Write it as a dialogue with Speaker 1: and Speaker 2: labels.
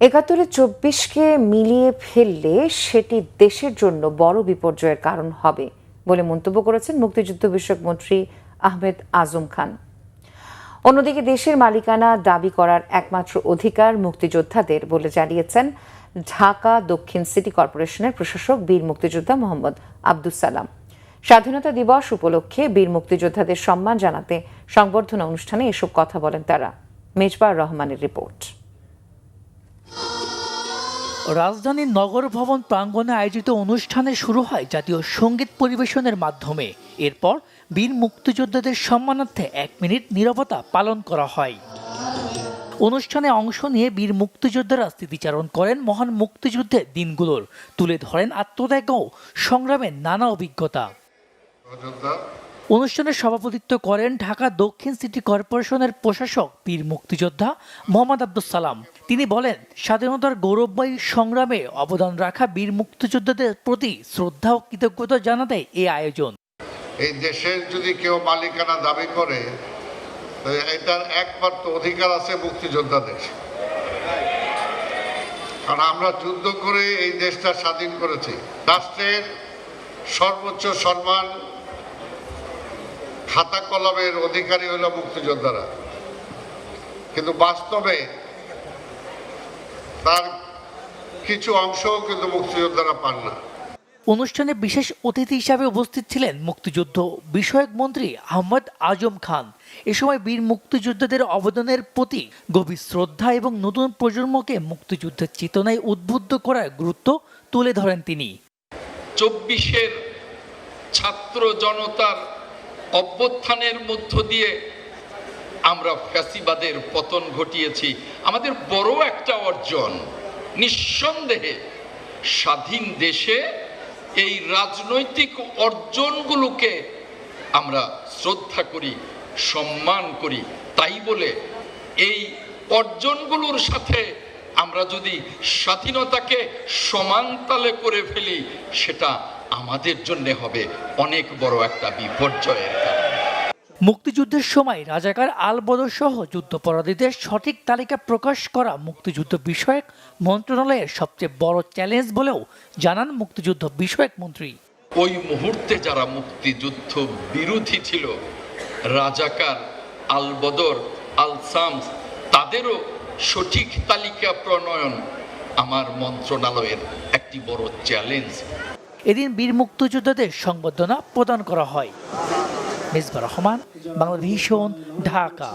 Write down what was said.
Speaker 1: ৭১-এ ২৪কে মিলিয়ে ফেললে সেটি দেশের জন্য বড় বিপর্যয়ের কারণ হবে বলে মন্তব্য করেছেন মুক্তিযুদ্ধ বিষয়ক মন্ত্রী আহমেদ আজম খান। অন্যদিকে দেশের মালিকানা দাবি করার একমাত্র অধিকার মুক্তিযোদ্ধাদের বলে জানিয়েছেন ঢাকা দক্ষিণ সিটি কর্পোরেশনের প্রশাসক বীর মুক্তিযোদ্ধা মোহাম্মদ আব্দুস সালাম। স্বাধীনতা দিবস উপলক্ষে বীর মুক্তিযোদ্ধাদের সম্মান জানাতে সংবর্ধনা অনুষ্ঠানে এসব কথা বলেন তারা। মেজবা রহমানের রিপোর্ট।
Speaker 2: রাজধানীর নগর ভবন প্রাঙ্গণে আয়োজিত অনুষ্ঠানে শুরু হয় জাতীয় সঙ্গীত পরিবেশনের মাধ্যমে। এরপর বীর মুক্তিযোদ্ধাদের সম্মানার্থে ১ মিনিট নীরবতা পালন করা হয়। অনুষ্ঠানে অংশ নিয়ে বীর মুক্তিযোদ্ধারা স্মৃতিচারণ করেন মহান মুক্তিযুদ্ধের দিনগুলোর, তুলে ধরেন আত্মত্যাগ ও সংগ্রামের নানা অভিজ্ঞতা। অনুষ্ঠানে সভাপতিত্ব করেন ঢাকা দক্ষিণ সিটি কর্পোরেশনের প্রশাসক বীর মুক্তিযোদ্ধা মোহাম্মদ আব্দুস সালাম। তিনি বলেন, স্বাধীনতার গৌরবময়ী সংগ্রামে অবদান রাখা বীর মুক্তিযোদ্ধাদের প্রতি শ্রদ্ধা ও কৃতজ্ঞতা জানাতে এই আয়োজন।
Speaker 3: এই দেশের যদি কেউ মালিকানা দাবি করে, এটার একমাত্র অধিকার আছে মুক্তিযোদ্ধাদের। কারণ আমরা যুদ্ধ করে এই দেশটা স্বাধীন করেছি। রাষ্ট্রের সর্বোচ্চ সম্মান খাতা কলমের অধিকারী হলো মুক্তিযোদ্ধারা, কিন্তু বাস্তবে তার কিছু অংশও কিন্তু মুক্তিযোদ্ধারা পান না।
Speaker 2: অনুষ্ঠানে বিশেষ অতিথি হিসাবে উপস্থিত ছিলেন মুক্তিযুদ্ধ বিষয়ক মন্ত্রী আহমেদ আজম খান। এ সময় বীর মুক্তিযোদ্ধাদের অবদানের প্রতি গভীর শ্রদ্ধা এবং নতুন প্রজন্মকে মুক্তিযুদ্ধের চেতনায় উদ্বুদ্ধ করার গুরুত্ব তুলে ধরেন তিনি।
Speaker 4: ২৪-এর ছাত্র জনতার অভ্যুত্থানের মধ্য দিয়ে আমরা ফ্যাসিবাদের পতন ঘটিয়েছি। আমাদের বড় একটা অর্জন। নিঃসন্দেহে স্বাধীন দেশে এই রাজনৈতিক অর্জনগুলোকে আমরা শ্রদ্ধা করি, সম্মান করি। তাই বলে এই অর্জনগুলোর সাথে আমরা যদি স্বাধীনতাকে সমানতালে করে ফেলি, সেটা আমাদের জন্য হবে অনেক বড় একটা বিপর্যয়ের কারণ।
Speaker 2: মুক্তিযুদ্ধের সময় রাজাকার আল-বদর সহ যুদ্ধাপরাধীদের সঠিক তালিকা প্রকাশ করা মুক্তিযুদ্ধ বিষয়ক মন্ত্রণালয়ের সবচেয়ে বড় চ্যালেঞ্জ বলেও জানান মুক্তিযুদ্ধ বিষয়ক মন্ত্রী।
Speaker 4: ওই মুহূর্তে যারা মুক্তিযুদ্ধ বিরোধী ছিল, রাজাকার, আল-বদর, আল-শামস, তাদেরও সঠিক তালিকা প্রণয়ন আমার মন্ত্রণালয়ের একটি বড় চ্যালেঞ্জ।
Speaker 2: এদিন বীর মুক্তিযোদ্ধাদের সংবর্ধনা প্রদান করা হয়। মেজবা রহমান, বাংলাভিশন, ঢাকা।